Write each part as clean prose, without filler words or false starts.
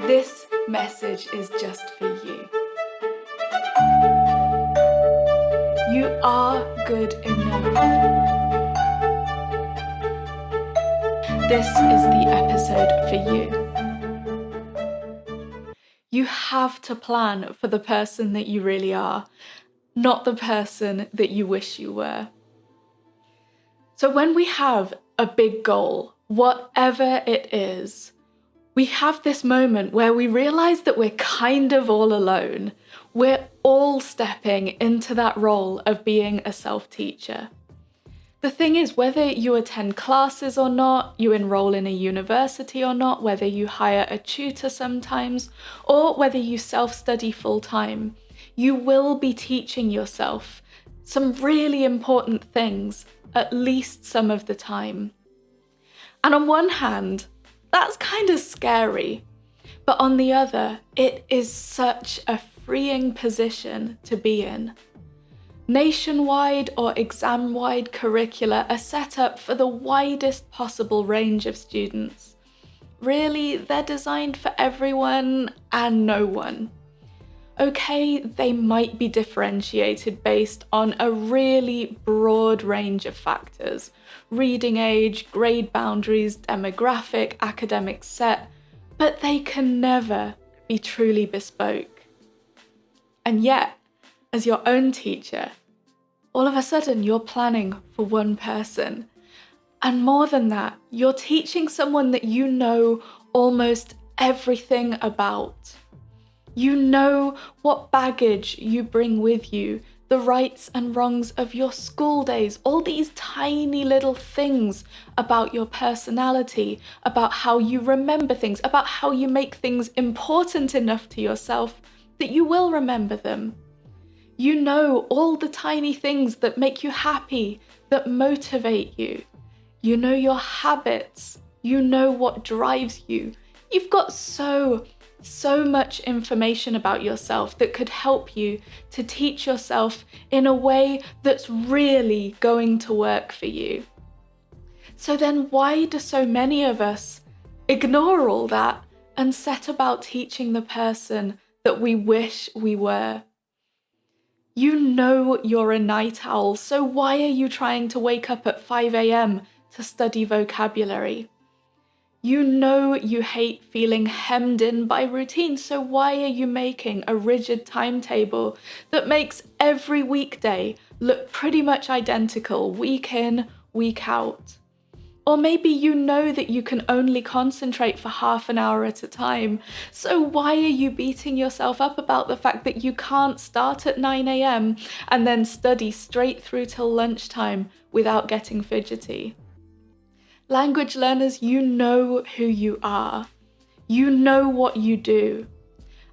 This message is just for you. You are good enough. This is the episode for you. You have to plan for the person that you really are, not the person that you wish you were. So when we have a big goal, whatever it is, we have this moment where we realize that we're kind of all alone. We're all stepping into that role of being a self-teacher. The thing is, whether you attend classes or not, you enroll in a university or not, whether you hire a tutor sometimes, or whether you self-study full-time, you will be teaching yourself some really important things, at least some of the time. And on one hand, that's kind of scary, but on the other, it is such a freeing position to be in. Nationwide or exam-wide curricula are set up for the widest possible range of students. Really, they're designed for everyone and no one. Okay, they might be differentiated based on a really broad range of factors: reading age, grade boundaries, demographic, academic set, but they can never be truly bespoke. And yet, as your own teacher, all of a sudden you're planning for one person. And more than that, you're teaching someone that you know almost everything about. You know what baggage you bring with you, the rights and wrongs of your school days, all these tiny little things about your personality, about how you remember things, about how you make things important enough to yourself that you will remember them. You know all the tiny things that make you happy, that motivate you. You know your habits. You know what drives you. You've got so much information about yourself that could help you to teach yourself in a way that's really going to work for you. So then why do so many of us ignore all that and set about teaching the person that we wish we were? You know you're a night owl, so why are you trying to wake up at 5 a.m. to study vocabulary? You know you hate feeling hemmed in by routine, so why are you making a rigid timetable that makes every weekday look pretty much identical, week in, week out? Or maybe you know that you can only concentrate for half an hour at a time, so why are you beating yourself up about the fact that you can't start at 9 a.m. and then study straight through till lunchtime without getting fidgety? Language learners, you know who you are. You know what you do.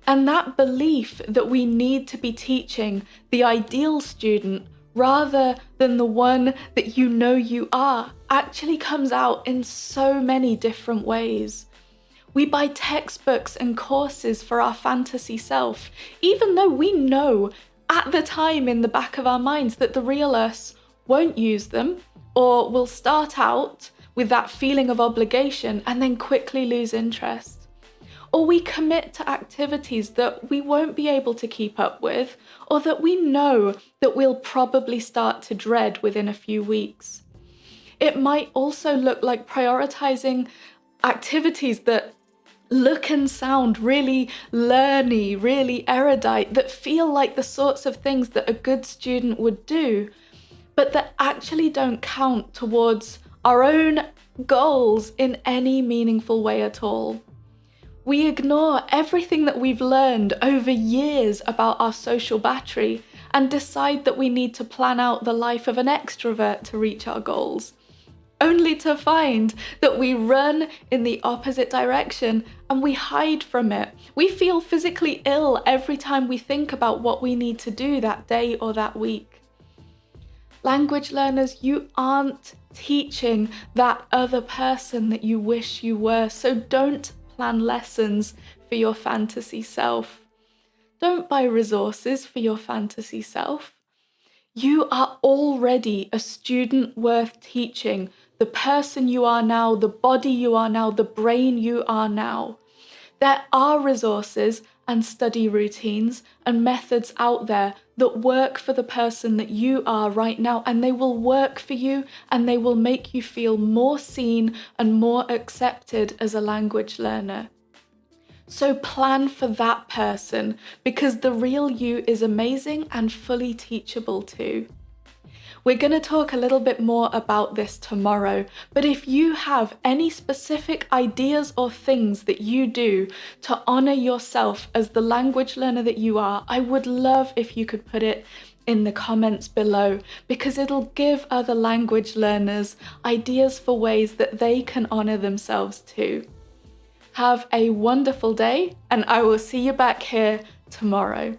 And that belief that we need to be teaching the ideal student rather than the one that you know you are actually comes out in so many different ways. We buy textbooks and courses for our fantasy self, even though we know at the time in the back of our minds that the real us won't use them or will start out with that feeling of obligation and then quickly lose interest. Or we commit to activities that we won't be able to keep up with, or that we know that we'll probably start to dread within a few weeks. It might also look like prioritizing activities that look and sound really learny, really erudite, that feel like the sorts of things that a good student would do, but that actually don't count towards our own goals in any meaningful way at all. We ignore everything that we've learned over years about our social battery and decide that we need to plan out the life of an extrovert to reach our goals, only to find that we run in the opposite direction and we hide from it. We feel physically ill every time we think about what we need to do that day or that week. Language learners, you aren't teaching that other person that you wish you were, so don't plan lessons for your fantasy self. Don't buy resources for your fantasy self. You are already a student worth teaching, the person you are now, the body you are now, the brain you are now. There are resources and study routines and methods out there that work for the person that you are right now, and they will work for you and they will make you feel more seen and more accepted as a language learner. So plan for that person, because the real you is amazing and fully teachable too. We're going to talk a little bit more about this tomorrow, but if you have any specific ideas or things that you do to honor yourself as the language learner that you are, I would love if you could put it in the comments below, because it'll give other language learners ideas for ways that they can honor themselves too. Have a wonderful day, and I will see you back here tomorrow.